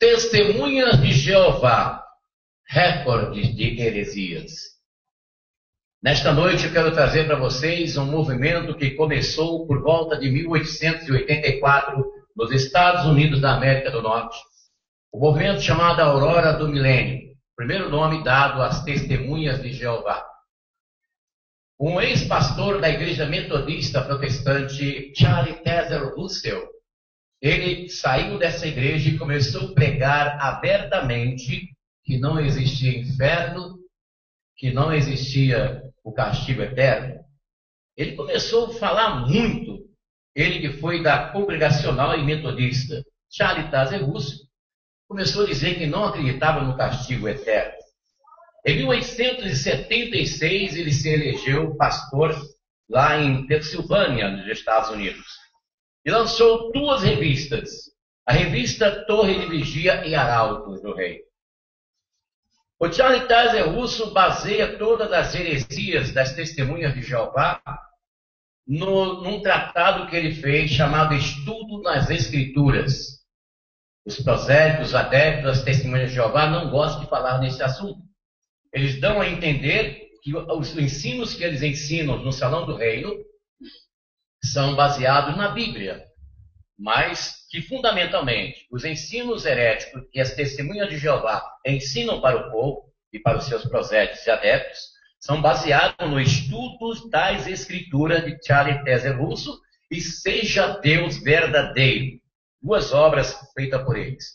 Testemunhas de Jeová, recordes de heresias. Nesta noite eu quero trazer para vocês um movimento que começou por volta de 1884 nos Estados Unidos da América do Norte. O movimento chamado Aurora do Milênio, primeiro nome dado às Testemunhas de Jeová. Um ex-pastor da Igreja Metodista Protestante, Charlie Taze Russell, ele saiu dessa igreja e começou a pregar abertamente que não existia inferno, que não existia o castigo eterno. Ele começou a falar muito, ele que foi da Congregacional e Metodista, Charlie Taze Russell, começou a dizer que não acreditava no castigo eterno. Em 1876, ele se elegeu pastor lá em Pensilvânia, nos Estados Unidos. E lançou duas revistas. A revista Torre de Vigia e Arautos do Rei. O Charlie Taze Russell baseia todas as heresias das Testemunhas de Jeová num tratado que ele fez chamado Estudo nas Escrituras. Os prosélitos, os adeptos das Testemunhas de Jeová não gostam de falar nesse assunto. Eles dão a entender que os ensinos que eles ensinam no Salão do Reino são baseados na Bíblia, mas que fundamentalmente os ensinos heréticos que as Testemunhas de Jeová ensinam para o povo e para os seus prosélitos e adeptos são baseados no estudo das Escrituras de Charlie Taze Russell e Seja Deus Verdadeiro, duas obras feitas por eles.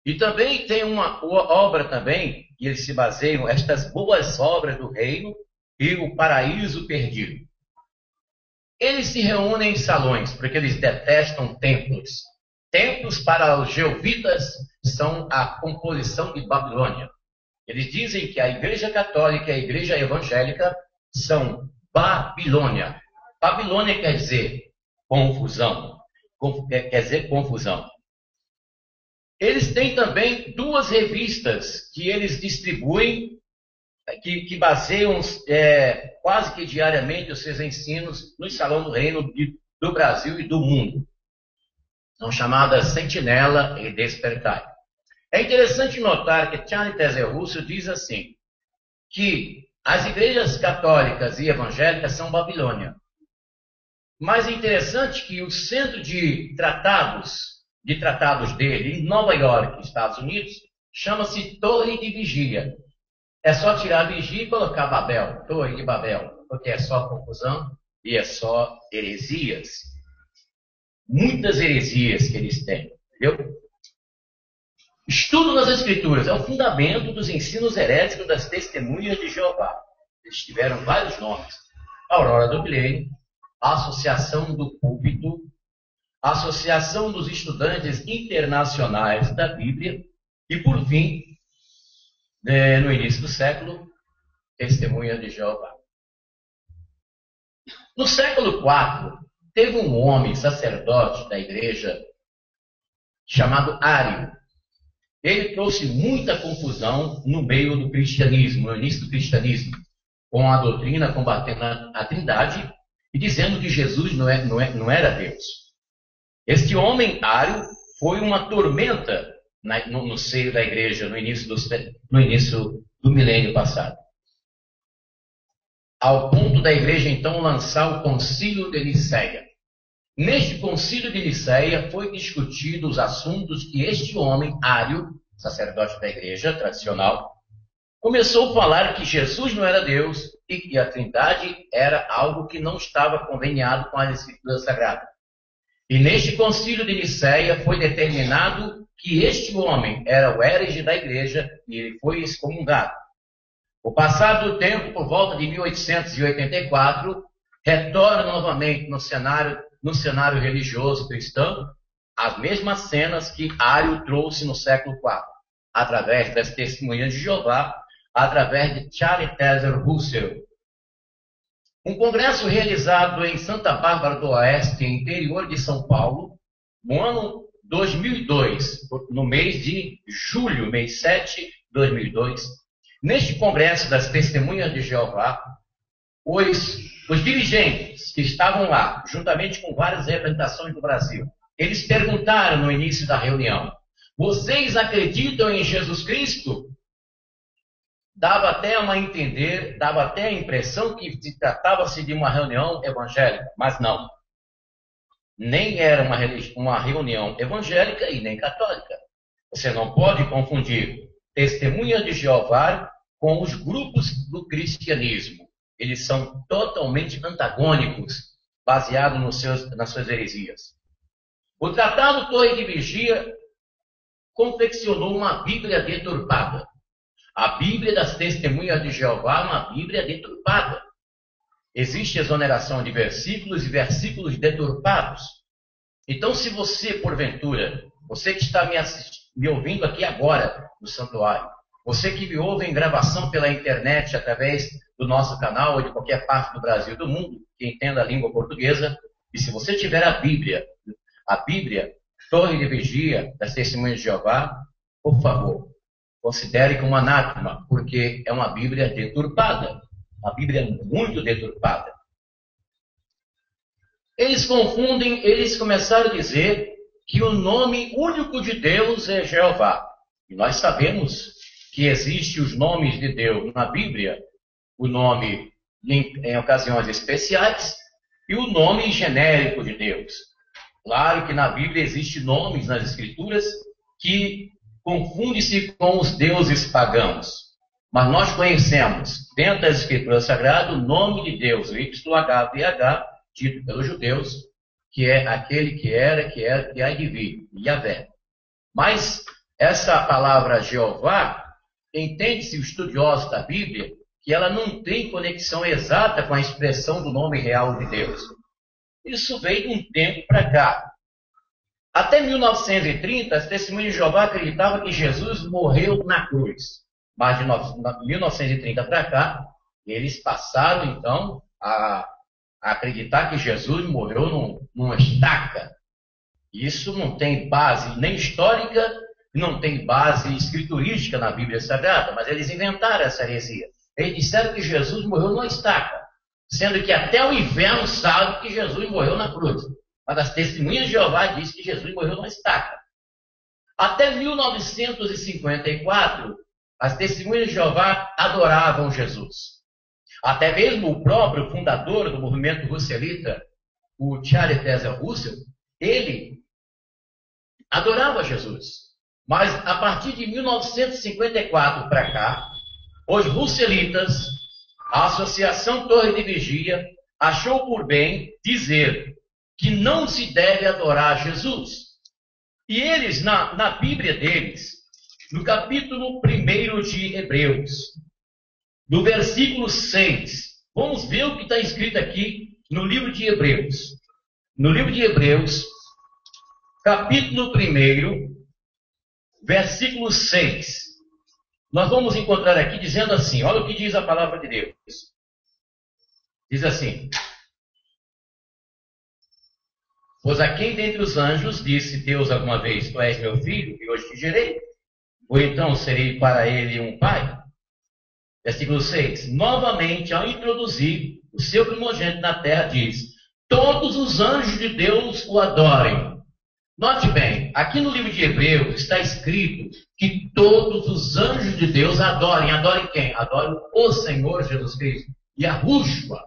E também tem uma obra também, que eles se baseiam, estas boas obras do reino e o paraíso perdido. Eles se reúnem em salões, porque eles detestam templos. Templos para os jeovitas são a composição de Babilônia. Eles dizem que a Igreja Católica e a Igreja Evangélica são Babilônia. Babilônia quer dizer confusão. Quer dizer confusão. Eles têm também duas revistas que eles distribuem, que baseiam quase que diariamente os seus ensinos no Salão do Reino do Brasil e do mundo. São chamadas Sentinela e Despertai. É interessante notar que Charlie Taze Russell diz assim, que as igrejas católicas e evangélicas são Babilônia. Mas é interessante que o centro de tratados dele, em Nova York, Estados Unidos, chama-se Torre de Vigia. É só tirar vigia e colocar Babel, Torre de Babel, porque é só confusão e é só heresias. Muitas heresias que eles têm, entendeu? Estudo nas Escrituras é o fundamento dos ensinos heréticos das Testemunhas de Jeová. Eles tiveram vários nomes. Aurora do Milênio, Associação do Púlpito, Associação dos Estudantes Internacionais da Bíblia e, por fim, no início do século, Testemunhas de Jeová. No século IV, teve um homem, sacerdote da igreja, chamado Ário. Ele trouxe muita confusão no meio do cristianismo, no início do cristianismo, com a doutrina combatendo a Trindade e dizendo que Jesus não era Deus. Este homem, Ário, foi uma tormenta no seio da igreja no início do milênio passado. Ao ponto da igreja, então, lançar o Concílio de Nicéia. Neste Concílio de Nicéia foi discutido os assuntos que este homem, Ário, sacerdote da igreja tradicional, começou a falar que Jesus não era Deus e que a Trindade era algo que não estava conveniado com as Escrituras Sagradas. E neste Concílio de Nicéia foi determinado que este homem era o herege da igreja e ele foi excomungado. O passar do tempo, por volta de 1884, retorna novamente no cenário religioso cristão as mesmas cenas que Ário trouxe no século IV, através das Testemunhas de Jeová, através de Charlie Taze Russell. Um congresso realizado em Santa Bárbara do Oeste, interior de São Paulo, no ano 2002, no mês de julho, mês 7 de 2002. Neste congresso das Testemunhas de Jeová, os dirigentes que estavam lá, juntamente com várias representações do Brasil, eles perguntaram no início da reunião: vocês acreditam em Jesus Cristo? Dava até a impressão que se tratava-se de uma reunião evangélica, mas não. Nem era uma reunião evangélica e nem católica. Você não pode confundir Testemunhas de Jeová com os grupos do cristianismo. Eles são totalmente antagônicos, baseados nas suas heresias. O Tratado Torre de Vigia confeccionou uma Bíblia deturpada. A Bíblia das Testemunhas de Jeová é uma Bíblia deturpada. Existe exoneração de versículos e versículos deturpados. Então, se você, porventura, você que está me ouvindo aqui agora no santuário, você que me ouve em gravação pela internet através do nosso canal ou de qualquer parte do Brasil e do mundo, que entenda a língua portuguesa, e se você tiver a Bíblia Torre de Vigia das Testemunhas de Jeová, por favor, considere como anátema, porque é uma Bíblia deturpada, uma Bíblia muito deturpada. Eles confundem, eles começaram a dizer que o nome único de Deus é Jeová. E nós sabemos que existem os nomes de Deus na Bíblia, o nome em ocasiões especiais e o nome genérico de Deus. Claro que na Bíblia existem nomes nas Escrituras que confundem-se com os deuses pagãos. Mas nós conhecemos, dentro das Escrituras Sagradas, o nome de Deus, o YHWH, dito pelos judeus, que é aquele que era, que é e há de vir, Yahvé. Mas essa palavra Jeová, entende-se o estudioso da Bíblia, que ela não tem conexão exata com a expressão do nome real de Deus. Isso veio de um tempo para cá. Até 1930, as Testemunhas de Jeová acreditavam que Jesus morreu na cruz. Mas de 1930 para cá, eles passaram então a acreditar que Jesus morreu numa estaca. Isso não tem base nem histórica, não tem base escriturística na Bíblia Sagrada, mas eles inventaram essa heresia. Eles disseram que Jesus morreu numa estaca, sendo que até o inferno sabe que Jesus morreu na cruz. Mas as Testemunhas de Jeová dizem que Jesus morreu numa estaca. Até 1954, as Testemunhas de Jeová adoravam Jesus. Até mesmo o próprio fundador do movimento russelita, o Charles Taze Russell, ele adorava Jesus. Mas a partir de 1954 para cá, os russelitas, a Associação Torre de Vigia, achou por bem dizer que não se deve adorar Jesus. E eles, na Bíblia deles, no capítulo 1 de Hebreus, no versículo 6, vamos ver o que está escrito aqui no livro de Hebreus. No livro de Hebreus, capítulo 1, versículo 6. Nós vamos encontrar aqui dizendo assim, olha o que diz a palavra de Deus. Diz assim: pois a quem dentre os anjos disse Deus alguma vez, tu és meu filho, e hoje te gerei, ou então serei para ele um pai? Versículo 6. Novamente, ao introduzir o seu primogênito na terra, diz: todos os anjos de Deus o adorem. Note bem, aqui no livro de Hebreus está escrito que todos os anjos de Deus adorem. Adorem quem? Adorem o Senhor Jesus Cristo. Yahushua.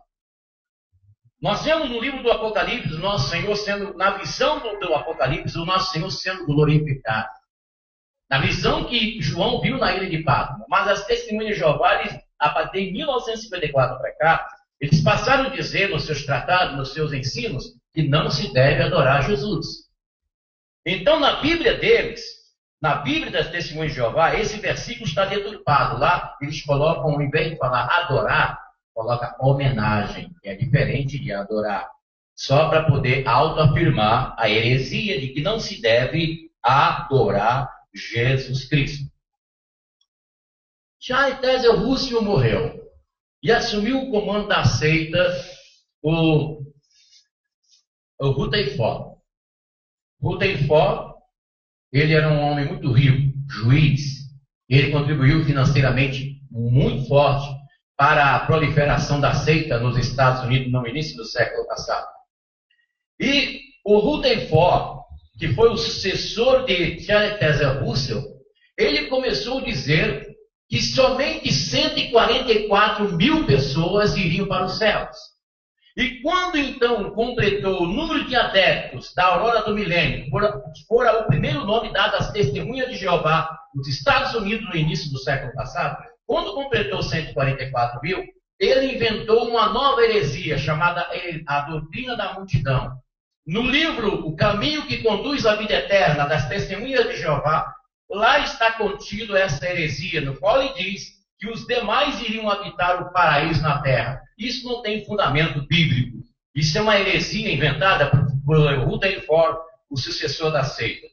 Nós vemos no livro do Apocalipse o nosso Senhor sendo, na visão do Apocalipse, o nosso Senhor sendo glorificado. Na visão que João viu na ilha de Patmos. Mas as Testemunhas de Jeová, a partir de 1954 para cá, eles passaram a dizer nos seus tratados, nos seus ensinos, que não se deve adorar Jesus. Então, na Bíblia deles, na Bíblia das Testemunhas de Jeová, esse versículo está deturpado. Lá, eles colocam, ao invés de falar adorar, coloca homenagem, que é diferente de adorar. Só para poder autoafirmar a heresia de que não se deve adorar Jesus Cristo. Charles Taze Russell morreu e assumiu o comando da seita o Rutherford. Rutherford, ele era um homem muito rico, juiz. Ele contribuiu financeiramente muito forte para a proliferação da seita nos Estados Unidos no início do século passado. E o Rutherford que foi o sucessor de Charles Taze Russell, ele começou a dizer que somente 144 mil pessoas iriam para os céus. E quando então completou o número de adeptos da Aurora do Milênio, fora o primeiro nome dado às Testemunhas de Jeová nos Estados Unidos no início do século passado, quando completou 144 mil, ele inventou uma nova heresia chamada a doutrina da multidão. No livro O Caminho que Conduz à Vida Eterna das Testemunhas de Jeová, lá está contido essa heresia, no qual ele diz que os demais iriam habitar o paraíso na terra. Isso não tem fundamento bíblico. Isso é uma heresia inventada por Rutherford, o sucessor da seita.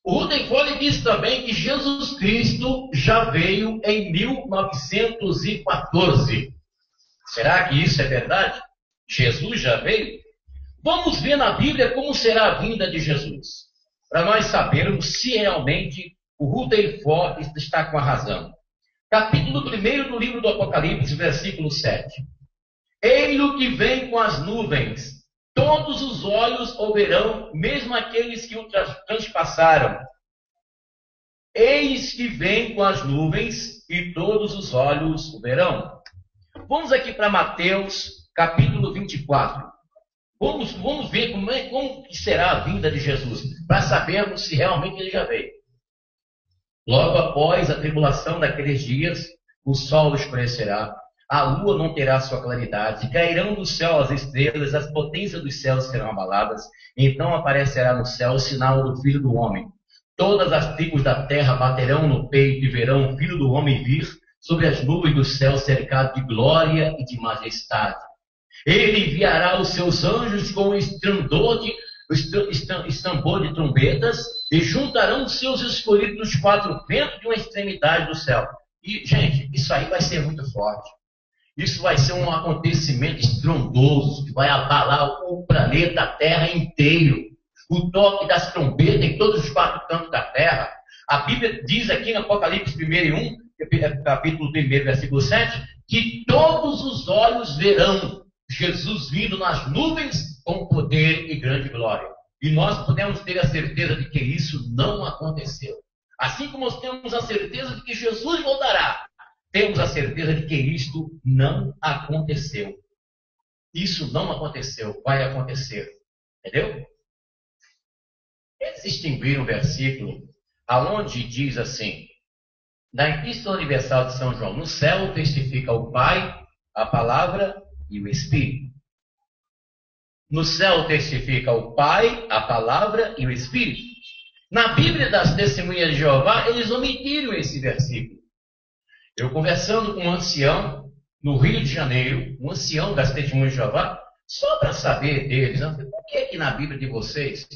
O Rutherford diz também que Jesus Cristo já veio em 1914. Será que isso é verdade? Jesus já veio? Vamos ver na Bíblia como será a vinda de Jesus, para nós sabermos se realmente o Rutherford está com a razão. Capítulo 1 do livro do Apocalipse, versículo 7. Eis-o que vem com as nuvens, todos os olhos o verão, mesmo aqueles que o transpassaram. Eis que vem com as nuvens, e todos os olhos o verão. Vamos aqui para Mateus, capítulo 24. Vamos ver como que será a vinda de Jesus, para sabermos se realmente ele já veio. Logo após a tribulação daqueles dias, o sol escurecerá, a lua não terá sua claridade, cairão do céu as estrelas, as potências dos céus serão abaladas, então aparecerá no céu o sinal do Filho do Homem. Todas as tribos da terra baterão no peito e verão o Filho do Homem vir sobre as nuvens do céu, cercado de glória e de majestade. Ele enviará os seus anjos com o estambor de trombetas e juntarão os seus escolhidos nos quatro ventos de uma extremidade do céu. E, gente, isso aí vai ser muito forte. Isso vai ser um acontecimento estrondoso que vai abalar o planeta Terra inteiro. O toque das trombetas em todos os quatro cantos da Terra. A Bíblia diz aqui no Apocalipse 1, capítulo 1, versículo 7, que todos os olhos verão Jesus vindo nas nuvens com poder e grande glória. E nós podemos ter a certeza de que isso não aconteceu. Assim como nós temos a certeza de que Jesus voltará, temos a certeza de que isto não aconteceu. Isso não aconteceu, vai acontecer. Entendeu? Eles distinguiram o versículo aonde diz assim, na Epístola Universal de São João, no céu testifica o Pai, a Palavra e o Espírito. No céu testifica o Pai, a Palavra e o Espírito. Na Bíblia das Testemunhas de Jeová, eles omitiram esse versículo. Eu conversando com um ancião no Rio de Janeiro, um ancião das Testemunhas de Jeová, só para saber deles, por que que na Bíblia de vocês,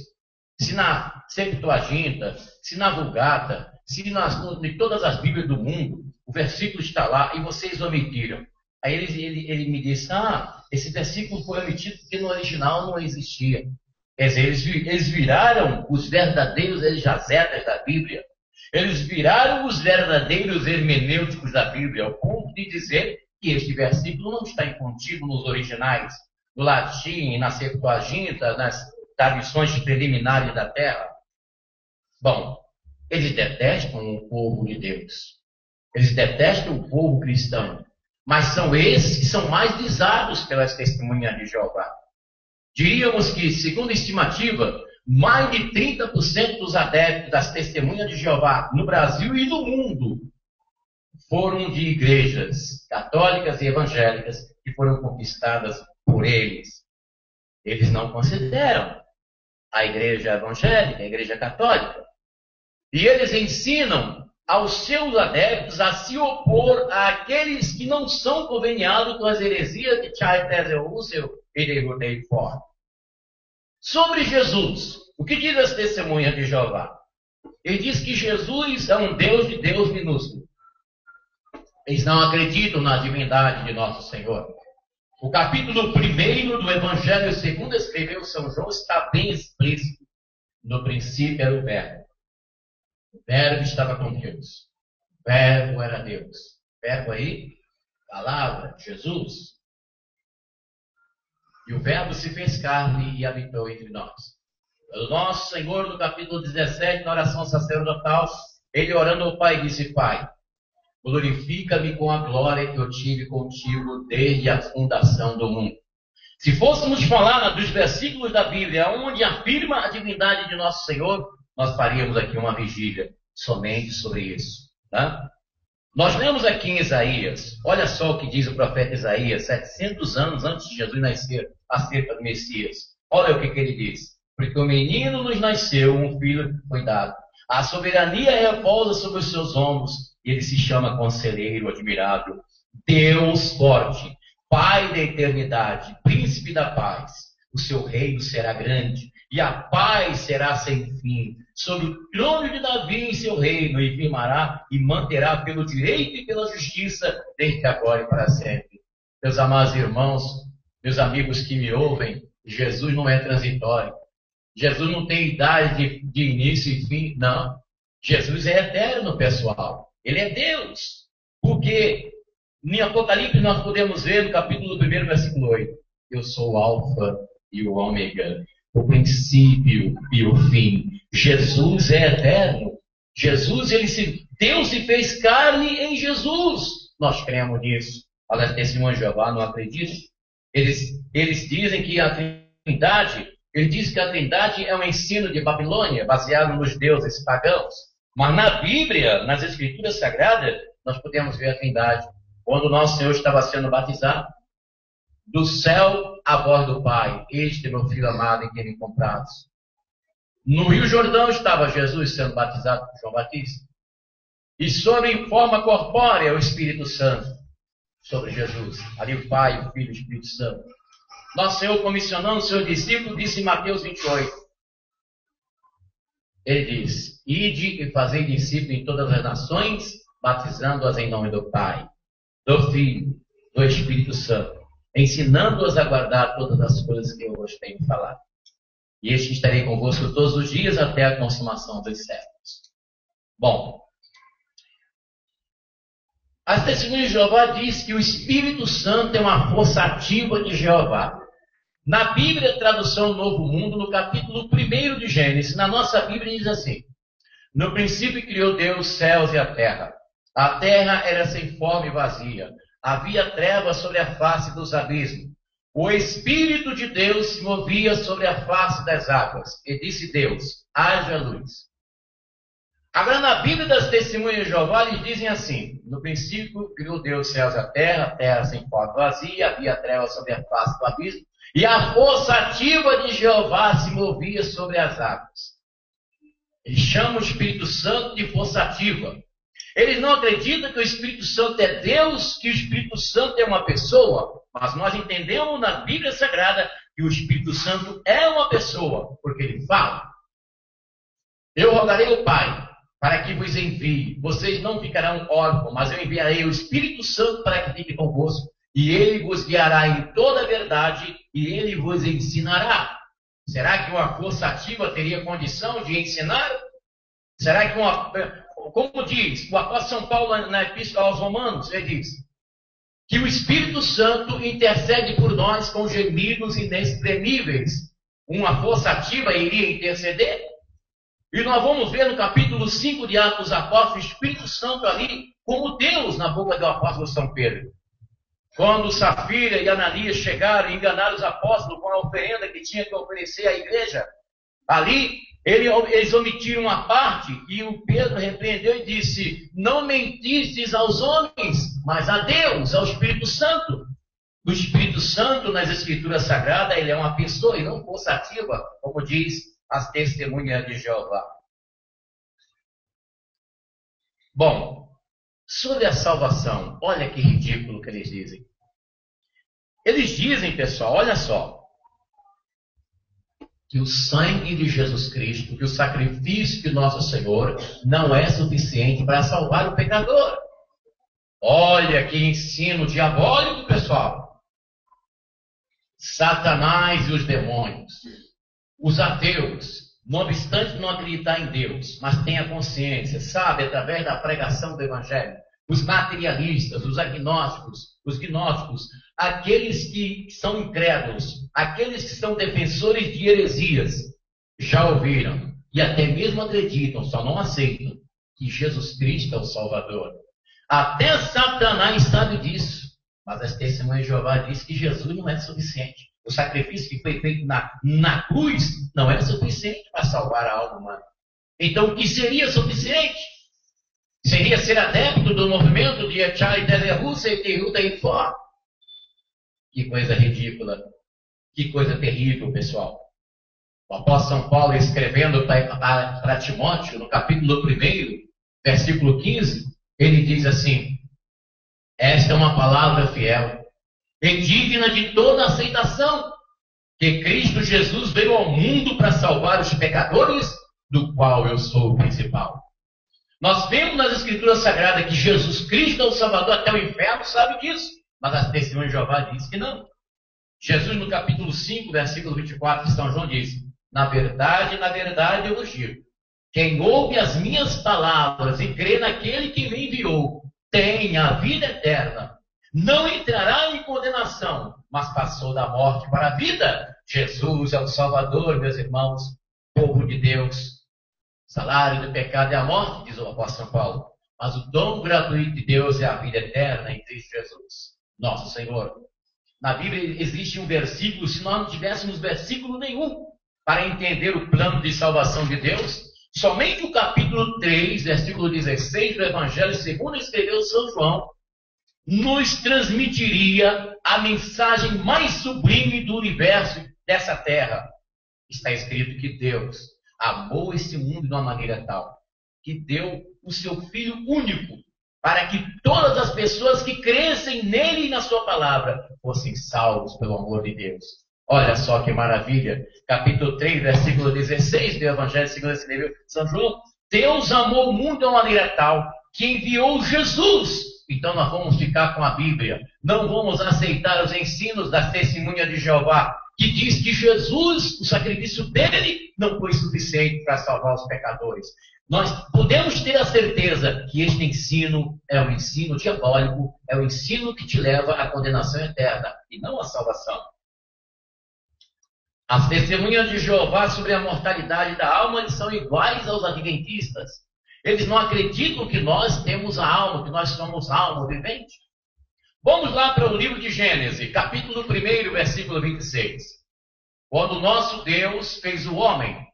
se na Septuaginta, se na Vulgata, se em todas as Bíblias do mundo, o versículo está lá e vocês omitiram. Aí ele me disse, esse versículo foi omitido porque no original não existia. Quer dizer, eles viraram os verdadeiros exegetas da Bíblia. Eles viraram os verdadeiros hermenêuticos da Bíblia, ao ponto de dizer que este versículo não está contido nos originais, no latim, na Septuaginta, nas tradições preliminares da terra. Bom, eles detestam o povo de Deus. Eles detestam o povo cristão. Mas são esses que são mais visados pelas testemunhas de Jeová. Diríamos que, segundo a estimativa, mais de 30% dos adeptos das testemunhas de Jeová no Brasil e no mundo foram de igrejas católicas e evangélicas que foram conquistadas por eles. Eles não consideram a igreja evangélica, a igreja católica. E eles ensinam aos seus adeptos a se opor àqueles que não são conveniados com as heresias de Charles Taze Russell e de Rutherford. Sobre Jesus, o que diz as testemunhas de Jeová? Ele diz que Jesus é um Deus de Deus minúsculo. Eles não acreditam na divindade de nosso Senhor. O capítulo 1 do Evangelho segundo escreveu São João está bem explícito. No princípio era o Verbo. O Verbo estava com Deus. O Verbo era Deus. Verbo aí, palavra, Jesus. E o Verbo se fez carne e habitou entre nós. O nosso Senhor, no capítulo 17, na oração sacerdotal, ele orando ao Pai, disse: Pai, glorifica-me com a glória que eu tive contigo desde a fundação do mundo. Se fôssemos falar dos versículos da Bíblia onde afirma a divindade de nosso Senhor, nós faríamos aqui uma vigília somente sobre isso. Tá? Nós lemos aqui em Isaías, olha só o que diz o profeta Isaías, 700 anos antes de Jesus nascer, acerca do Messias. Olha o que ele diz. Porque o menino nos nasceu, um filho foi dado. A soberania repousa sobre os seus ombros, e ele se chama Conselheiro Admirável, Deus Forte, Pai da eternidade, Príncipe da paz. O seu reino será grande, e a paz será sem fim. Sobre o trono de Davi em seu reino, e firmará e manterá pelo direito e pela justiça, desde agora e para sempre. Meus amados irmãos, meus amigos que me ouvem, Jesus não é transitório. Jesus não tem idade de início e fim, não. Jesus é eterno, pessoal. Ele é Deus. Porque em Apocalipse nós podemos ver no capítulo 1, versículo 8. Eu sou o Alfa e o Ômega, o princípio e o fim. Jesus é eterno. Deus se fez carne em Jesus. Nós cremos nisso. Olha, testemunhas de Jeová não acreditam. Eles dizem que a Trindade, ele diz que a Trindade é um ensino de Babilônia, baseado nos deuses pagãos. Mas na Bíblia, nas Escrituras Sagradas, nós podemos ver a Trindade. Quando o nosso Senhor estava sendo batizado, do céu a voz do Pai: este é meu filho amado em quem me comprados. No Rio Jordão estava Jesus sendo batizado por João Batista. E sobre em forma corpórea o Espírito Santo sobre Jesus. Ali o Pai, o Filho e o Espírito Santo. Nosso Senhor, comissionando o seu discípulo, disse em Mateus 28. Ele diz: ide e fazei discípulo em todas as nações, batizando-as em nome do Pai, do Filho, do Espírito Santo, ensinando-as a guardar todas as coisas que eu vos tenho falado. E este estarei convosco todos os dias até a consumação dos séculos. Bom, as testemunhas de Jeová diz que o Espírito Santo é uma força ativa de Jeová. Na Bíblia, tradução Novo Mundo, no capítulo 1 de Gênesis, na nossa Bíblia diz assim: no princípio criou Deus os céus e a terra. A terra era sem forma e vazia. Havia trevas sobre a face dos abismos. O Espírito de Deus se movia sobre a face das águas. E disse Deus: haja luz. Agora, na Bíblia das Testemunhas de Jeová, eles dizem assim: no princípio criou Deus os céus e a terra sem forma e vazia, havia trevas sobre a face do abismo, e a força ativa de Jeová se movia sobre as águas. Eles chamam o Espírito Santo de força ativa. Eles não acreditam que o Espírito Santo é Deus, que o Espírito Santo é uma pessoa, mas nós entendemos na Bíblia Sagrada que o Espírito Santo é uma pessoa, porque ele fala. Eu rogarei ao Pai para que vos envie. Vocês não ficarão órfãos, mas eu enviarei o Espírito Santo para que fique convosco. E ele vos guiará em toda a verdade e ele vos ensinará. Será que uma força ativa teria condição de ensinar? Será que como diz o apóstolo São Paulo na Epístola aos Romanos, ele diz que o Espírito Santo intercede por nós com gemidos inexprimíveis. Uma força ativa iria interceder? E nós vamos ver no capítulo 5 de Atos dos Apóstolos, o Espírito Santo ali como Deus na boca do apóstolo São Pedro. Quando Safira e Ananias chegaram e enganaram os apóstolos com a oferenda que tinha que oferecer à igreja, ali eles omitiram uma parte e o Pedro repreendeu e disse: não mentistes aos homens, mas a Deus, ao Espírito Santo. O Espírito Santo, nas Escrituras Sagradas, ele é uma pessoa e não força ativa, como diz as testemunhas de Jeová. Bom, sobre a salvação, olha que ridículo que eles dizem. Eles dizem, pessoal, olha só, que o sangue de Jesus Cristo, que o sacrifício de nosso Senhor não é suficiente para salvar o pecador. Olha que ensino diabólico, pessoal. Satanás e os demônios, os ateus, não obstante não acreditar em Deus, mas tem a consciência, sabe, através da pregação do Evangelho, os materialistas, os agnósticos, os gnósticos, aqueles que são incrédulos, aqueles que são defensores de heresias, já ouviram e até mesmo acreditam, só não aceitam, que Jesus Cristo é o Salvador. Até Satanás sabe disso, mas as testemunhas de Jeová dizem que Jesus não é suficiente. O sacrifício que foi feito na cruz não é suficiente para salvar a alma humana. Então, o que seria suficiente? Seria ser adepto do movimento de Echai Delerusa e Teruta e Fó. Que coisa ridícula. Que coisa terrível, pessoal. O apóstolo São Paulo, escrevendo para Timóteo, no capítulo 1, versículo 15, ele diz assim: esta é uma palavra fiel e digna de toda aceitação, que Cristo Jesus veio ao mundo para salvar os pecadores, do qual eu sou o principal. Nós vemos nas Escrituras Sagradas que Jesus Cristo é o Salvador até o inferno, sabe disso, mas as testemunhas de Jeová dizem que não. Jesus, no capítulo 5, versículo 24 de São João, diz: na verdade, eu vos digo, quem ouve as minhas palavras e crê naquele que me enviou, tem a vida eterna. Não entrará em condenação, mas passou da morte para a vida. Jesus é o Salvador, meus irmãos, povo de Deus. O salário do pecado é a morte, diz o apóstolo São Paulo, mas o dom gratuito de Deus é a vida eterna em Cristo Jesus, nosso Senhor. Na Bíblia existe um versículo, se nós não tivéssemos versículo nenhum para entender o plano de salvação de Deus, somente o capítulo 3, versículo 16 do Evangelho segundo escreveu São João, nos transmitiria a mensagem mais sublime do universo dessa terra. Está escrito que Deus amou esse mundo de uma maneira tal que deu o seu Filho único para que todas as pessoas que crescem nele e na sua palavra fossem salvos pelo amor de Deus. Olha só que maravilha. Capítulo 3, versículo 16 do Evangelho segundo escreveu São João. Deus amou o mundo de uma maneira tal que enviou Jesus. Então nós vamos ficar com a Bíblia. Não vamos aceitar os ensinos das testemunhas de Jeová, que diz que Jesus, o sacrifício dele, não foi suficiente para salvar os pecadores. Nós podemos ter a certeza que este ensino é um ensino diabólico, é um ensino que te leva à condenação eterna e não à salvação. As testemunhas de Jeová sobre a mortalidade da alma eles são iguais aos adventistas. Eles não acreditam que nós temos a alma, que nós somos alma vivente. Vamos lá para o livro de Gênesis, capítulo 1, versículo 26. Quando o nosso Deus fez o homem,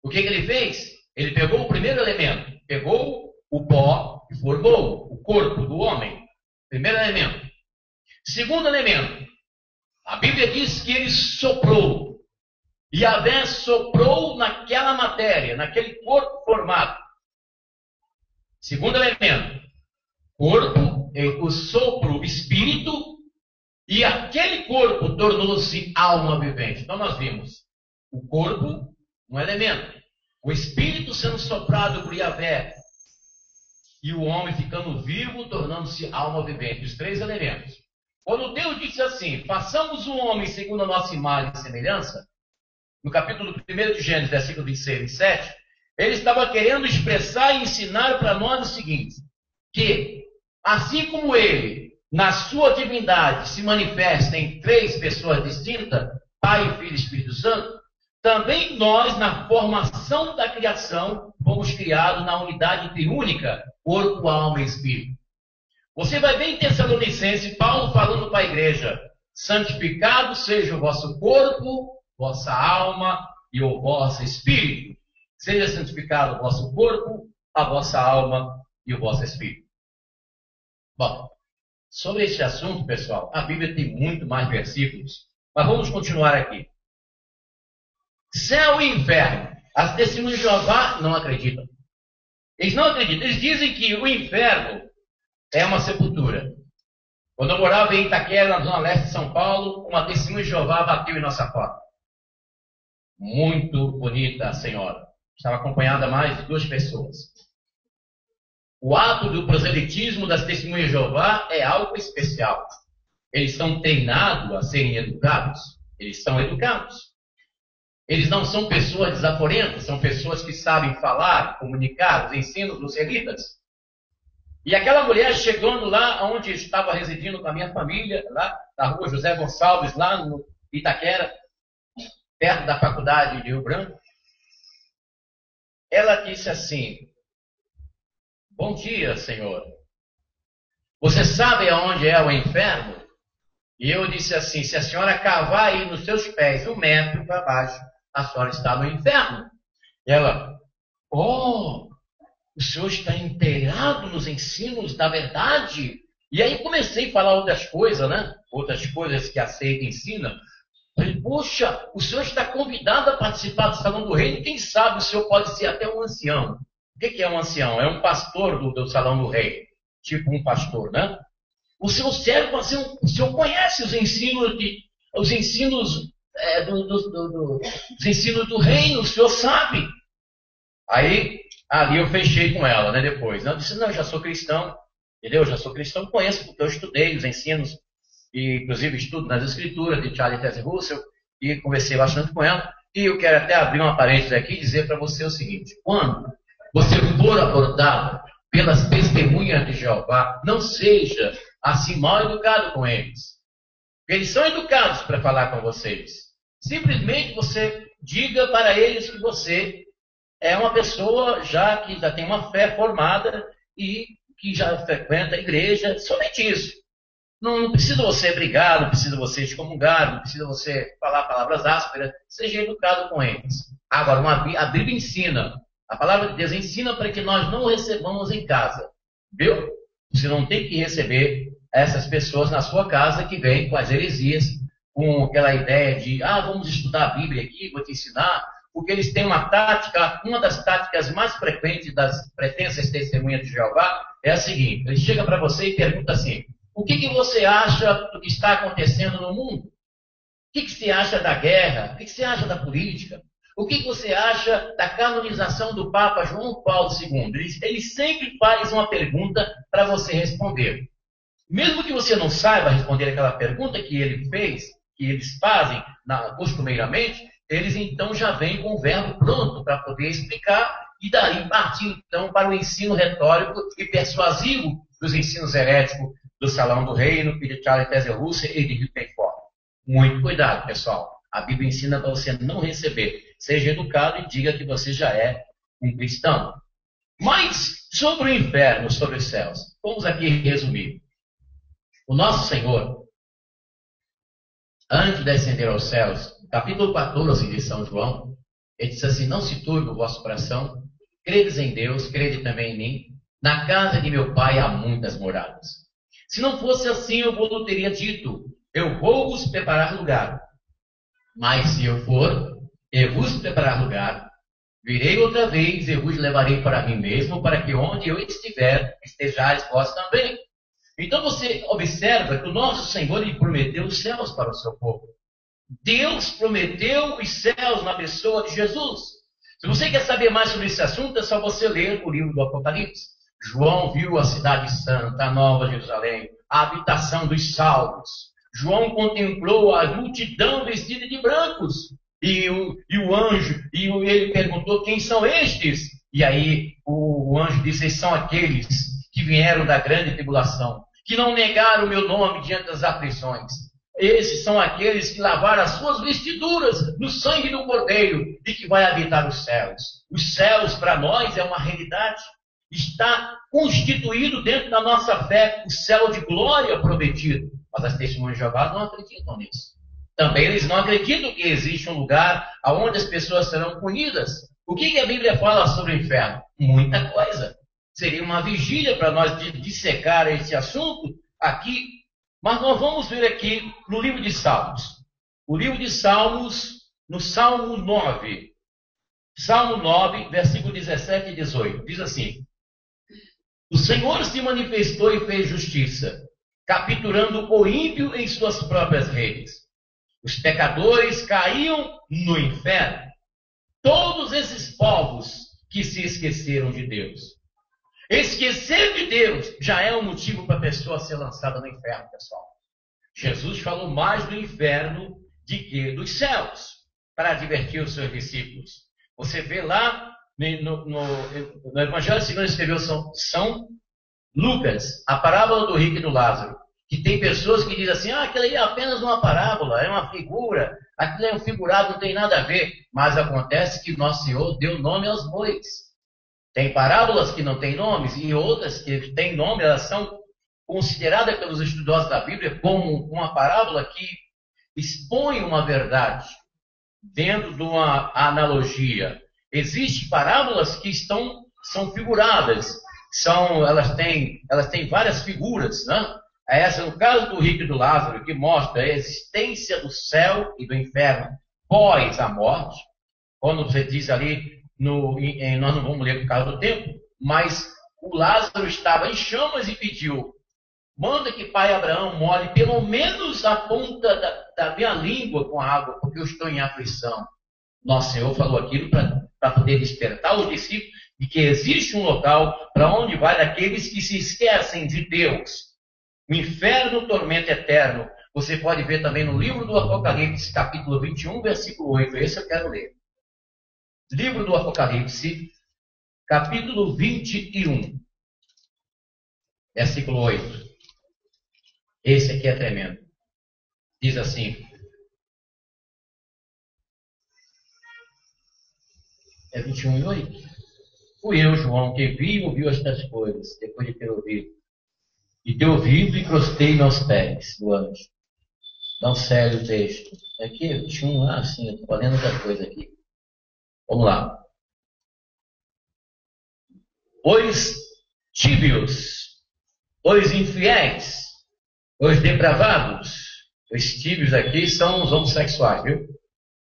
o que ele fez? Ele pegou o primeiro elemento, pegou o pó e formou o corpo do homem. Primeiro elemento. Segundo elemento, a Bíblia diz que ele soprou. Yahvé soprou naquela matéria, naquele corpo formado. Segundo elemento, corpo, o sopro, o espírito, e aquele corpo tornou-se alma vivente. Então nós vimos o corpo, um elemento, o espírito sendo soprado por Yahvé, e o homem ficando vivo, tornando-se alma vivente. Os três elementos. Quando Deus disse assim, façamos o homem segundo a nossa imagem e semelhança, no capítulo 1 de Gênesis, versículo 26 e 27, ele estava querendo expressar e ensinar para nós o seguinte, que assim como ele, na sua divindade, se manifesta em três pessoas distintas, Pai, Filho e Espírito Santo, também nós, na formação da criação, fomos criados na unidade triúnica, corpo, alma e espírito. Você vai ver em Tessalonicenses, Paulo falando para a igreja, santificado seja o vosso corpo, vossa alma e o vosso espírito. Seja santificado o vosso corpo, a vossa alma e o vosso espírito. Bom, sobre este assunto, pessoal, a Bíblia tem muito mais versículos, mas vamos continuar aqui. Céu e inferno. As testemunhas de Jeová não acreditam. Eles não acreditam. Eles dizem que o inferno é uma sepultura. Quando eu morava em Itaquera, na zona leste de São Paulo, uma testemunha de Jeová bateu em nossa porta. Muito bonita a senhora. Estava acompanhada mais de 2 pessoas. O ato do proselitismo das testemunhas de Jeová é algo especial. Eles são treinados a serem educados. Eles são educados. Eles não são pessoas desaforentas, são pessoas que sabem falar, comunicar, os ensinos dos israelitas. E aquela mulher chegando lá onde estava residindo com a minha família, lá na rua José Gonçalves, lá no Itaquera, perto da faculdade de Rio Branco, ela disse assim: bom dia, Senhor. Você sabe aonde é o inferno? E eu disse assim: se a senhora cavar aí nos seus pés 1 metro para baixo, a senhora está no inferno. Ela: oh, o senhor está inteirado nos ensinos da verdade? E aí comecei a falar outras coisas, né? Outras coisas que a seita ensina. Falei: poxa, o senhor está convidado a participar do Salão do Reino. Quem sabe o senhor pode ser até um ancião. O que é um ancião? É um pastor do Salão do Reino. Tipo um pastor, né? O senhor serve para ser o senhor conhece os ensinos os ensinos os ensinos do reino, o senhor sabe. Aí ali eu fechei com ela, né? Depois, né? Eu disse: não, eu já sou cristão, entendeu? Eu já sou cristão, conheço porque eu estudei os ensinos e inclusive estudo nas escrituras de Charles Taze Russell e conversei bastante com ela. E eu quero até abrir uma parêntese aqui e dizer para você o seguinte: quando você for abordado pelas testemunhas de Jeová, não seja assim mal educado com eles. Eles são educados para falar com vocês. Simplesmente você diga para eles que você é uma pessoa que já tem uma fé formada e que já frequenta a igreja, somente isso. Não precisa você brigar, não precisa você excomungar, não precisa você falar palavras ásperas, seja educado com eles. Agora, a Bíblia ensina, a palavra de Deus ensina para que nós não recebamos em casa, viu? Você não tem que receber essas pessoas na sua casa que vêm com as heresias, com aquela ideia de, vamos estudar a Bíblia aqui, vou te ensinar, porque eles têm uma tática, uma das táticas mais frequentes das pretensas testemunhas de Jeová é a seguinte: ele chega para você e pergunta assim: o que você acha do que está acontecendo no mundo? O que você acha da guerra? O que você acha da política? O que você acha da canonização do Papa João Paulo II? Ele sempre faz uma pergunta para você responder. Mesmo que você não saiba responder aquela pergunta que ele fez, que eles fazem costumeiramente, eles então já vêm com o verbo pronto para poder explicar e daí partir então para o ensino retórico e persuasivo dos ensinos heréticos do Salão do Reino e de Charles Taze Russell e de Hilton Ford. Muito cuidado, pessoal. A Bíblia ensina para você não receber. Seja educado e diga que você já é um cristão. Mas sobre o inferno, sobre os céus, vamos aqui resumir. O nosso Senhor, antes de ascender aos céus, capítulo 14 de São João, ele disse assim: não se turbe o vosso coração, credes em Deus, crede também em mim. Na casa de meu Pai há muitas moradas. Se não fosse assim, eu vos teria dito: eu vou vos preparar lugar. Mas se eu for e vos preparar lugar, virei outra vez e vos levarei para mim mesmo, para que onde eu estiver, estejais vós também. Então você observa que o nosso Senhor lhe prometeu os céus para o seu povo. Deus prometeu os céus na pessoa de Jesus. Se você quer saber mais sobre esse assunto, é só você ler o livro do Apocalipse. João viu a cidade santa, a Nova Jerusalém, a habitação dos salvos. João contemplou a multidão vestida de brancos. E o anjo, ele perguntou: quem são estes? E aí o anjo disse: são aqueles que vieram da grande tribulação, que não negaram o meu nome diante das aflições. Esses são aqueles que lavaram as suas vestiduras no sangue do Cordeiro e que vai habitar os céus. Os céus para nós é uma realidade. Está constituído dentro da nossa fé o céu de glória prometido. Mas as testemunhas de Jeová não acreditam nisso. Também eles não acreditam que existe um lugar onde as pessoas serão punidas. O que a Bíblia fala sobre o inferno? Muita coisa. Seria uma vigília para nós dissecar esse assunto aqui. Mas nós vamos ver aqui no livro de Salmos. O livro de Salmos, no Salmo 9. Salmo 9, versículo 17 e 18. Diz assim: o Senhor se manifestou e fez justiça, capturando o ímpio em suas próprias redes. Os pecadores caíam no inferno. Todos esses povos que se esqueceram de Deus. Esquecer de Deus já é um motivo para a pessoa ser lançada no inferno, pessoal. Jesus falou mais do inferno do que dos céus, para advertir os seus discípulos. Você vê lá no Evangelho segundo escreveu São Lucas, a parábola do rico e do Lázaro, que tem pessoas que dizem assim: aquilo aí é apenas uma parábola, é uma figura, aquilo é um figurado, não tem nada a ver. Mas acontece que nosso Senhor deu nome aos bois. Tem parábolas que não têm nomes e outras que têm nome, elas são consideradas pelos estudiosos da Bíblia como uma parábola que expõe uma verdade dentro de uma analogia. Existem parábolas que são figuradas, elas têm várias figuras, né? Essa, no caso do rico e do Lázaro, que mostra a existência do céu e do inferno pós a morte. Quando você diz ali, nós não vamos ler por causa do tempo, mas o Lázaro estava em chamas e pediu: manda que pai Abraão molhe pelo menos a ponta da minha língua com água, porque eu estou em aflição. Nosso Senhor falou aquilo para poder despertar os discípulos de que existe um local para onde vai aqueles que se esquecem de Deus. O inferno, o tormento eterno. Você pode ver também no livro do Apocalipse, capítulo 21, versículo 8. Esse eu quero ler. Livro do Apocalipse, capítulo 21, versículo 8. Esse aqui é tremendo. Diz assim: é 21:8? Fui eu, João, que vi e ouviu estas coisas, depois de ter ouvido. E ter ouvido e prostei meus pés do anjo. Não sério o texto. Aqui é 21, sim, eu estou falando outra coisa aqui. Vamos lá. Os tíbios, os infiéis, os depravados. Os tíbios aqui são os homossexuais, viu?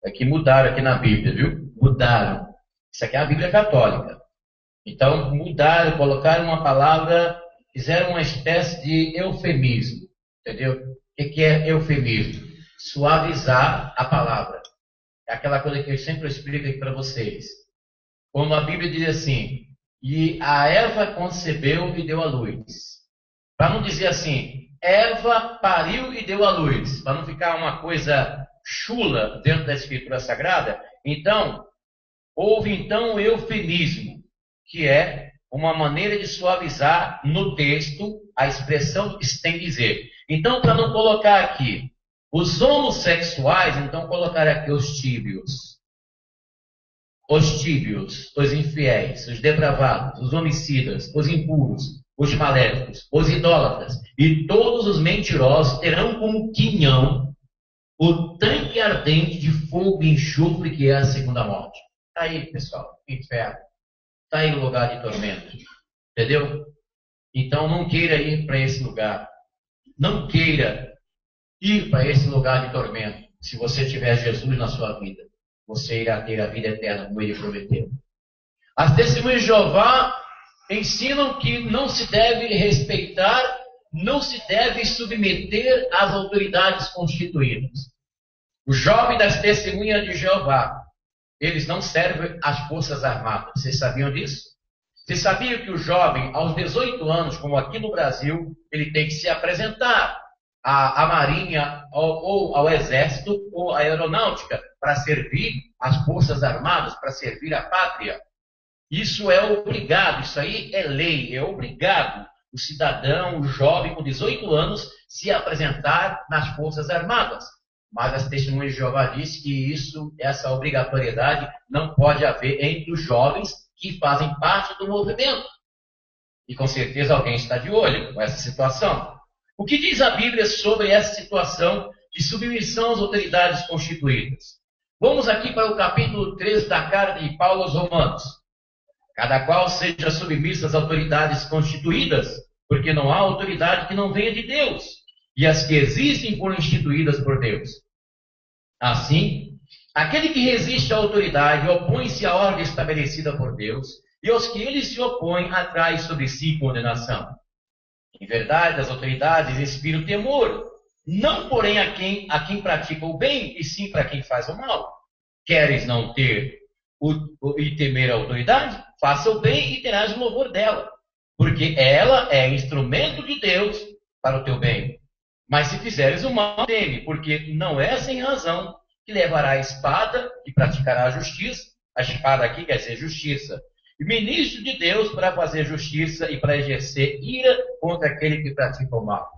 Aqui mudaram aqui na Bíblia, viu? Mudaram. Isso aqui é a Bíblia católica. Então mudaram, colocaram uma palavra, fizeram uma espécie de eufemismo. Entendeu? O que é eufemismo? Suavizar a palavra. É aquela coisa que eu sempre explico aqui para vocês. Quando a Bíblia diz assim: e a Eva concebeu e deu à luz. Para não dizer assim, Eva pariu e deu à luz. Para não ficar uma coisa chula dentro da Escritura Sagrada. Então, houve então um eufemismo, que é uma maneira de suavizar no texto a expressão do que se tem a dizer. Então, para não colocar aqui os homossexuais, então colocar aqui os tíbios, os infiéis, os depravados, os homicidas, os impuros, os maléficos, os idólatras e todos os mentirosos terão como quinhão o tanque ardente de fogo e enxofre que é a segunda morte. Está aí, pessoal, inferno. Está aí o lugar de tormento. Entendeu? Então não queira ir para esse lugar. Não queira ir para esse lugar de tormento. Se você tiver Jesus na sua vida, você irá ter a vida eterna, como ele prometeu. As testemunhas de Jeová ensinam que não se deve respeitar, não se deve submeter às autoridades constituídas. O jovem das testemunhas de Jeová, eles não servem às forças armadas. Vocês sabiam disso? Vocês sabiam que o jovem, aos 18 anos, como aqui no Brasil, ele tem que se apresentar à Marinha ou ao Exército ou à Aeronáutica para servir às forças armadas, para servir a pátria? Isso é obrigado, isso aí é lei, é obrigado o cidadão, o jovem com 18 anos, se apresentar nas forças armadas. Mas as testemunhas de Jeová dizem que essa obrigatoriedade não pode haver entre os jovens que fazem parte do movimento. E com certeza alguém está de olho com essa situação. O que diz a Bíblia sobre essa situação de submissão às autoridades constituídas? Vamos aqui para o capítulo 13 da carta de Paulo aos Romanos. Cada qual seja submissa às autoridades constituídas, porque não há autoridade que não venha de Deus, e as que existem foram instituídas por Deus. Assim, aquele que resiste à autoridade opõe-se à ordem estabelecida por Deus, e aos que ele se opõe atrai sobre si condenação. Em verdade, as autoridades inspiram temor, não porém a quem pratica o bem, e sim para quem faz o mal. Queres não ter e temer a autoridade? Faça o bem e terás o louvor dela, porque ela é instrumento de Deus para o teu bem. Mas se fizeres o mal, teme, porque não é sem razão que levará a espada e praticará a justiça. A espada aqui quer dizer justiça. E ministro de Deus para fazer justiça e para exercer ira contra aquele que pratica o mal.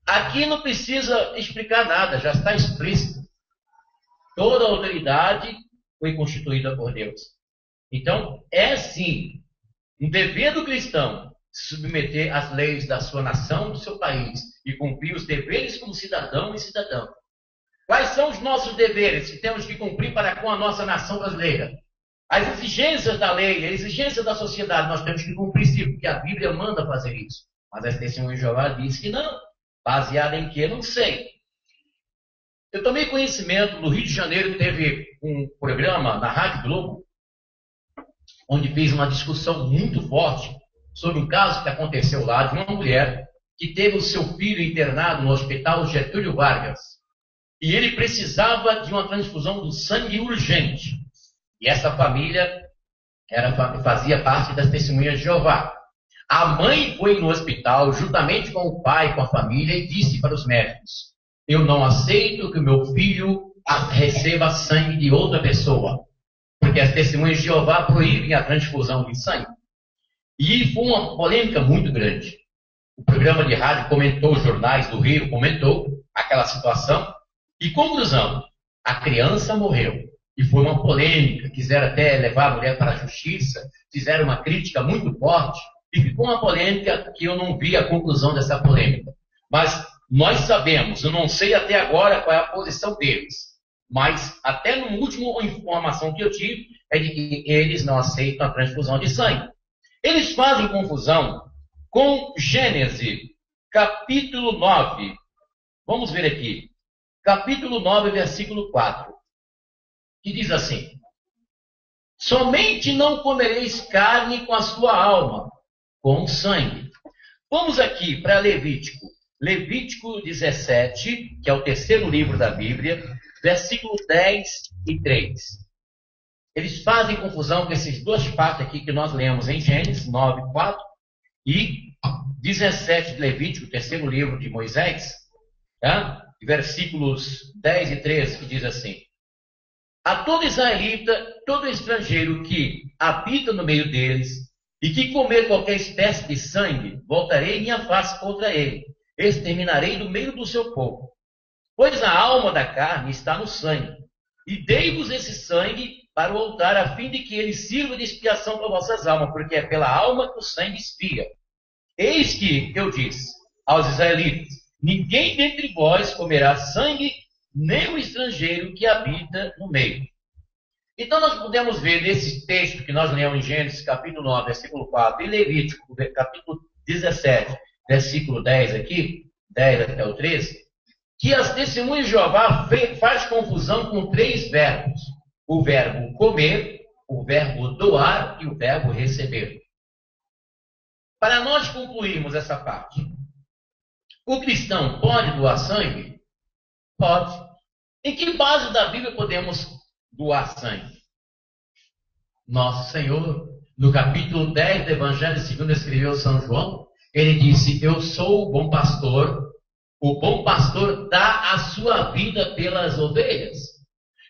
Aqui não precisa explicar nada, já está explícito. Toda a autoridade foi constituída por Deus. Então, é sim um dever do cristão se submeter às leis da sua nação, do seu país, e cumprir os deveres como cidadão e cidadã. Quais são os nossos deveres que temos que cumprir para com a nossa nação brasileira? As exigências da lei, as exigências da sociedade, nós temos que cumprir sim, porque a Bíblia manda fazer isso. Mas as testemunhas de Jeová diz que não. Baseado em quê? Não sei. Eu tomei conhecimento, no Rio de Janeiro teve um programa na Rádio Globo, onde fez uma discussão muito forte sobre um caso que aconteceu lá de uma mulher que teve o seu filho internado no Hospital Getúlio Vargas. E ele precisava de uma transfusão do sangue urgente. E essa família fazia parte das testemunhas de Jeová. A mãe foi no hospital, juntamente com o pai, com a família, e disse para os médicos: eu não aceito que o meu filho receba sangue de outra pessoa, porque as testemunhas de Jeová proíbem a transfusão de sangue. E foi uma polêmica muito grande. O programa de rádio comentou, os jornais do Rio comentou aquela situação. E conclusão, a criança morreu. E foi uma polêmica, quiseram até levar a mulher para a justiça, fizeram uma crítica muito forte, e ficou uma polêmica que eu não vi a conclusão dessa polêmica. Mas nós sabemos, eu não sei até agora qual é a posição deles, mas até no último informação que eu tive, é de que eles não aceitam a transfusão de sangue. Eles fazem confusão com Gênesis, capítulo 9. Vamos ver aqui. Capítulo 9, versículo 4. Que diz assim: somente não comereis carne com a sua alma, com sangue. Vamos aqui para Levítico. Levítico 17, que é o terceiro livro da Bíblia, versículo 10 e 3. Eles fazem confusão com essas duas partes aqui que nós lemos em Gênesis 9, 4 e 17 de Levítico, terceiro livro de Moisés, tá? Versículos 10 e 13, que diz assim: a todo israelita, todo estrangeiro que habita no meio deles e que comer qualquer espécie de sangue, voltarei minha face contra ele, exterminarei do meio do seu povo. Pois a alma da carne está no sangue, e dei-vos esse sangue para o altar, a fim de que ele sirva de expiação para vossas almas, porque é pela alma que o sangue expia. Eis que eu disse aos israelitas: ninguém dentre vós comerá sangue, nem o estrangeiro que habita no meio. Então nós podemos ver nesse texto que nós lemos em Gênesis capítulo 9, versículo 4, e Levítico capítulo 17, versículo 10 aqui, 10 até o 13, que as testemunhas de Jeová faz confusão com três verbos: o verbo comer, o verbo doar e o verbo receber. Para nós concluirmos essa parte, o cristão pode doar sangue? Pode. Em que base da Bíblia podemos doar sangue? Nosso Senhor, no capítulo 10 do Evangelho segundo escreveu São João, ele disse: eu sou o bom pastor dá a sua vida pelas ovelhas.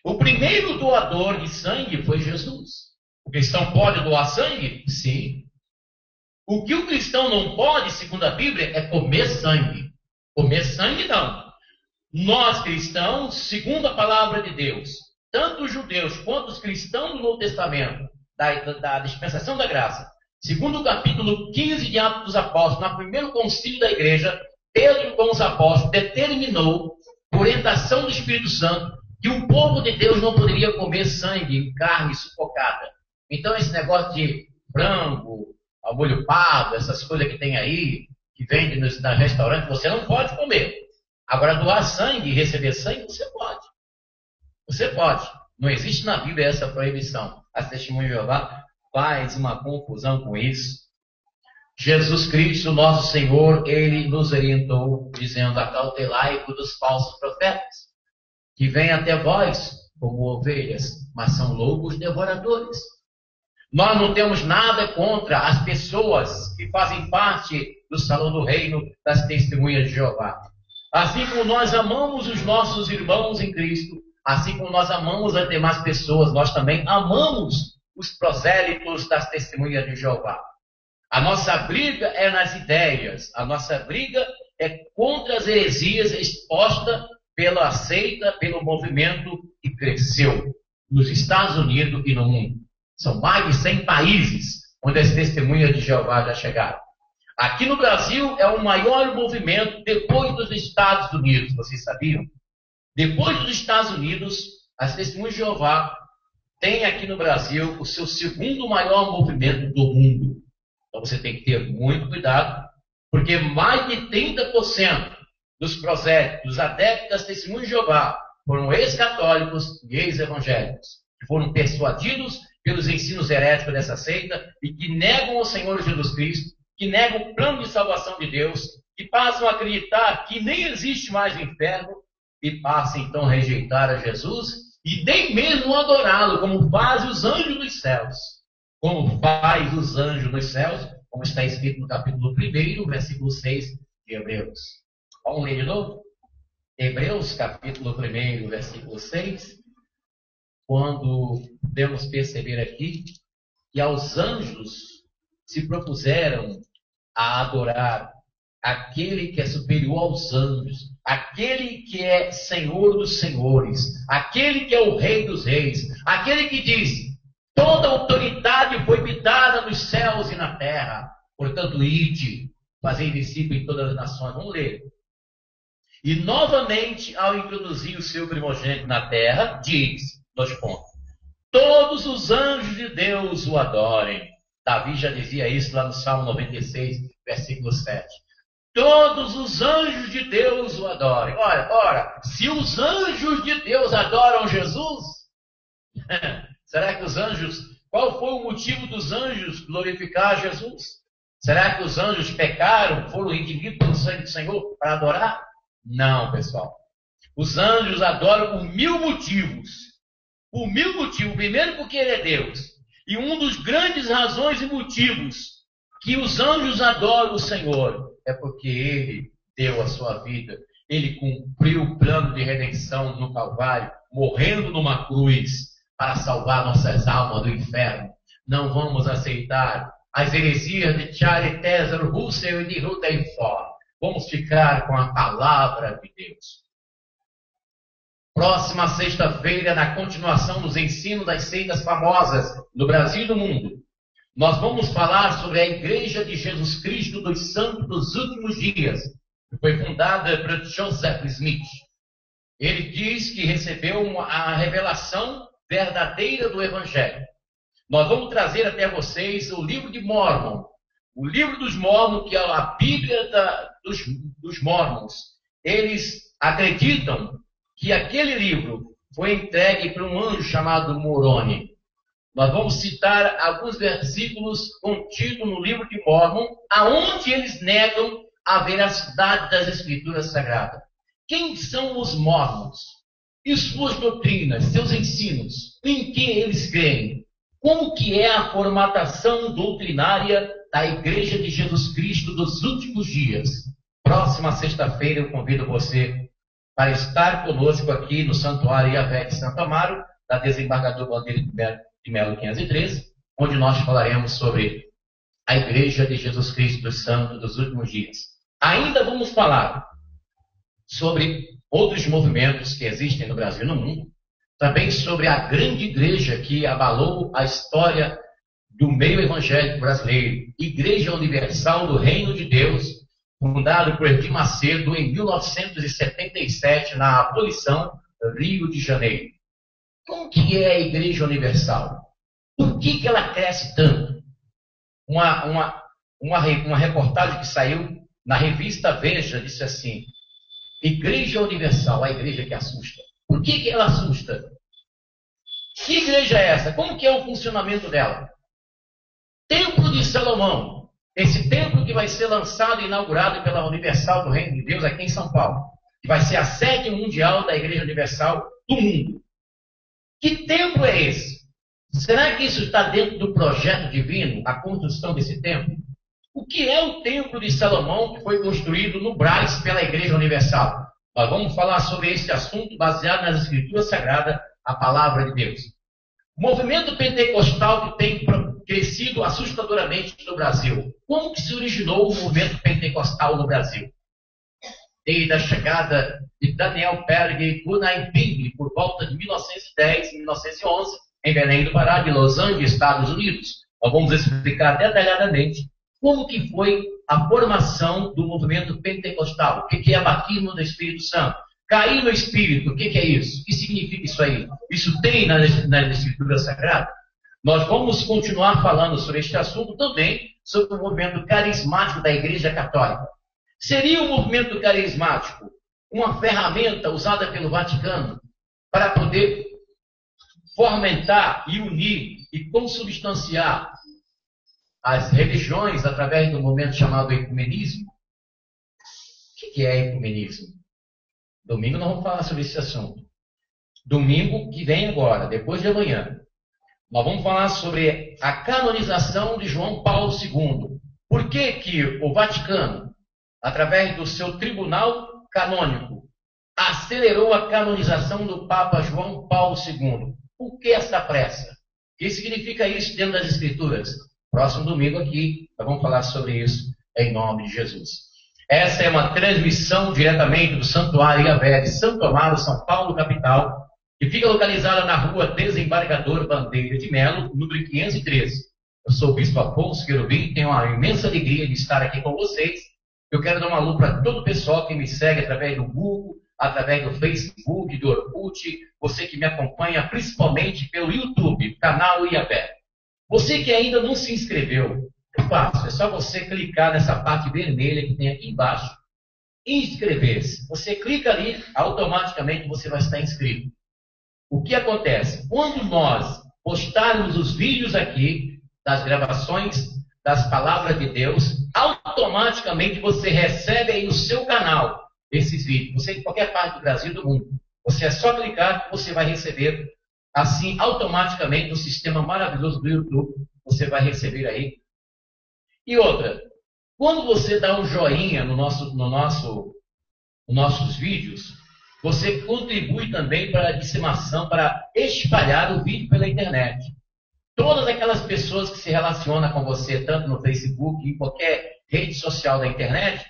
O primeiro doador de sangue foi Jesus. O cristão pode doar sangue? Sim. O que o cristão não pode, segundo a Bíblia, é comer sangue. Comer sangue não. Nós cristãos, segundo a palavra de Deus, tanto os judeus quanto os cristãos do Novo Testamento, da dispensação da graça, segundo o capítulo 15 de Atos dos Apóstolos, no primeiro concílio da igreja, Pedro com os apóstolos determinou, por orientação do Espírito Santo, que o povo de Deus não poderia comer sangue, carne sufocada. Então esse negócio de frango, ao molho pardo, essas coisas que tem aí, que vende nos restaurantes, você não pode comer. Agora, doar sangue e receber sangue, você pode. Você pode. Não existe na Bíblia essa proibição. As testemunhas de Jeová faz uma confusão com isso. Jesus Cristo, nosso Senhor, ele nos orientou, dizendo: acautelai-vos dos falsos profetas, que vêm até vós como ovelhas, mas são lobos devoradores. Nós não temos nada contra as pessoas que fazem parte do salão do reino das testemunhas de Jeová. Assim como nós amamos os nossos irmãos em Cristo, assim como nós amamos as demais pessoas, nós também amamos os prosélitos das testemunhas de Jeová. A nossa briga é nas ideias, a nossa briga é contra as heresias expostas pela seita, pelo movimento que cresceu nos Estados Unidos e no mundo. São mais de 100 países onde as testemunhas de Jeová já chegaram. Aqui no Brasil é o maior movimento depois dos Estados Unidos, vocês sabiam? Depois dos Estados Unidos, as testemunhas de Jeová têm aqui no Brasil o seu segundo maior movimento do mundo. Então você tem que ter muito cuidado, porque mais de 30% dos prosélitos, dos adeptos das testemunhas de Jeová, foram ex-católicos e ex-evangélicos, que foram persuadidos pelos ensinos heréticos dessa seita e que negam o Senhor Jesus Cristo, que negam o plano de salvação de Deus, que passam a acreditar que nem existe mais o inferno e passam então a rejeitar a Jesus e nem mesmo adorá-lo, como fazem os anjos dos céus. Como faz os anjos dos céus, como está escrito no capítulo 1, versículo 6 de Hebreus. Vamos ler de novo? Hebreus, capítulo 1, versículo 6. Quando podemos perceber aqui que aos anjos se propuseram a adorar aquele que é superior aos anjos, aquele que é Senhor dos senhores, aquele que é o Rei dos reis, aquele que diz: toda autoridade foi me dada nos céus e na terra, portanto, ide, fazei discípulo em todas as nações. Vamos ler. E novamente, ao introduzir o seu primogênito na terra, diz, 2 pontos, todos os anjos de Deus o adorem. Davi já dizia isso lá no Salmo 96, versículo 7. Todos os anjos de Deus o adorem. Ora, se os anjos de Deus adoram Jesus, será que os anjos, qual foi o motivo dos anjos glorificar Jesus? Será que os anjos pecaram, foram redimidos pelo sangue do Senhor para adorar? Não, pessoal. Os anjos adoram por 1000 motivos. Por 1000 motivos. Primeiro, porque Ele é Deus. E um dos grandes razões e motivos que os anjos adoram o Senhor é porque Ele deu a sua vida. Ele cumpriu o plano de redenção no Calvário, morrendo numa cruz para salvar nossas almas do inferno. Não vamos aceitar as heresias de Charles Taze Russell e de Rutherford. Vamos ficar com a palavra de Deus. Próxima sexta-feira, na continuação dos ensinos das seitas famosas no Brasil e no mundo, nós vamos falar sobre a Igreja de Jesus Cristo dos Santos dos Últimos Dias, que foi fundada por Joseph Smith. Ele diz que recebeu a revelação verdadeira do Evangelho. Nós vamos trazer até vocês o livro de Mormon, o livro dos Mormons, que é a Bíblia dos Mormons. Eles acreditam que aquele livro foi entregue por um anjo chamado Moroni. Nós vamos citar alguns versículos contidos no livro de Mormon, aonde eles negam a veracidade das Escrituras Sagradas. Quem são os Mormons? E suas doutrinas, seus ensinos? Em que eles creem? Como que é a formatação doutrinária da Igreja de Jesus Cristo dos últimos dias? Próxima sexta-feira eu convido você para estar conosco aqui no Santuário Yahvé de Santo Amaro, da Desembargador Bandeira de Melo 513, onde nós falaremos sobre a Igreja de Jesus Cristo dos Santos dos últimos dias. Ainda vamos falar sobre outros movimentos que existem no Brasil e no mundo, também sobre a grande igreja que abalou a história do meio evangélico brasileiro, Igreja Universal do Reino de Deus, fundado por Edir Macedo em 1977, na abolição Rio de Janeiro. Como que é a Igreja Universal? Por que ela cresce tanto? Uma reportagem que saiu na revista Veja disse assim: Igreja Universal, a igreja que assusta. Por que ela assusta? Que igreja é essa? Como que é o funcionamento dela? Templo de Salomão. Esse templo que vai ser lançado e inaugurado pela Universal do Reino de Deus aqui em São Paulo. Que vai ser a sede mundial da Igreja Universal do mundo. Que templo é esse? Será que isso está dentro do projeto divino, a construção desse templo? O que é o Templo de Salomão que foi construído no Brás pela Igreja Universal? Nós vamos falar sobre esse assunto baseado nas Escrituras Sagradas, a Palavra de Deus. O movimento pentecostal que tem crescido assustadoramente no Brasil. Como que se originou o movimento pentecostal no Brasil? desde a chegada de Daniel Berg e Gunnar Pingley, por volta de 1910 e 1911, em Belém do Pará, de Los Angeles, Estados Unidos. Nós vamos explicar detalhadamente como que foi a formação do movimento pentecostal, o que é batismo do Espírito Santo. Cair no Espírito, o que é isso? O que significa isso aí? Isso tem na Escritura Sagrada? Nós vamos continuar falando sobre este assunto também, sobre o movimento carismático da Igreja Católica. Seria o movimento carismático uma ferramenta usada pelo Vaticano para poder fomentar e unir e consubstanciar as religiões através do movimento chamado ecumenismo? O que é ecumenismo? Domingo nós vamos falar sobre esse assunto. Domingo que vem agora, depois de amanhã, nós vamos falar sobre a canonização de João Paulo II. Por que que o Vaticano, através do seu tribunal canônico, acelerou a canonização do Papa João Paulo II? Por que essa pressa? O que significa isso dentro das Escrituras? Próximo domingo aqui, nós vamos falar sobre isso em nome de Jesus. Essa é uma transmissão diretamente do Santuário Yahvé de Santo Amaro, São Paulo, capital, que fica localizada na rua Desembargador Bandeira de Melo, número 513. Eu sou o Bispo Afonso Querubim, tenho uma imensa alegria de estar aqui com vocês. Eu quero dar uma alô para todo o pessoal que me segue através do Google, através do Facebook, do Orkut, você que me acompanha principalmente pelo YouTube, canal Yahvé. Você que ainda não se inscreveu, é fácil, é só você clicar nessa parte vermelha que tem aqui embaixo, inscrever-se. Você clica ali, automaticamente você vai estar inscrito. O que acontece? Quando nós postarmos os vídeos aqui, das gravações das palavras de Deus, automaticamente você recebe aí no seu canal esses vídeos. Você em qualquer parte do Brasil e do mundo. Você é só clicar que você vai receber, assim, automaticamente, no sistema maravilhoso do YouTube, você vai receber aí. E outra, quando você dá um joinha nos nossos vídeos, você contribui também para a disseminação, para espalhar o vídeo pela internet. Todas aquelas pessoas que se relacionam com você, tanto no Facebook, em qualquer rede social da internet,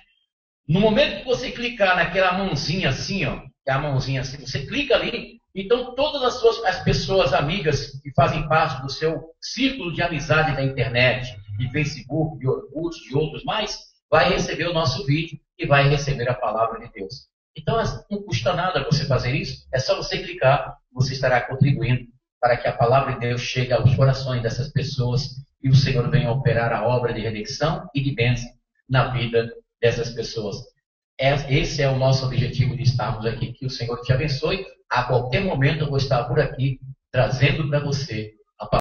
no momento que você clicar naquela mãozinha assim, ó, que é a mãozinha assim, você clica ali, então todas as pessoas amigas que fazem parte do seu círculo de amizade da internet, de Facebook, de Orkut, de outros mais, vai receber o nosso vídeo e vai receber a palavra de Deus. Então não custa nada você fazer isso, é só você clicar, você estará contribuindo para que a palavra de Deus chegue aos corações dessas pessoas e o Senhor venha operar a obra de redenção e de bênção na vida dessas pessoas. Esse é o nosso objetivo de estarmos aqui. Que o Senhor te abençoe. A qualquer momento eu vou estar por aqui, trazendo para você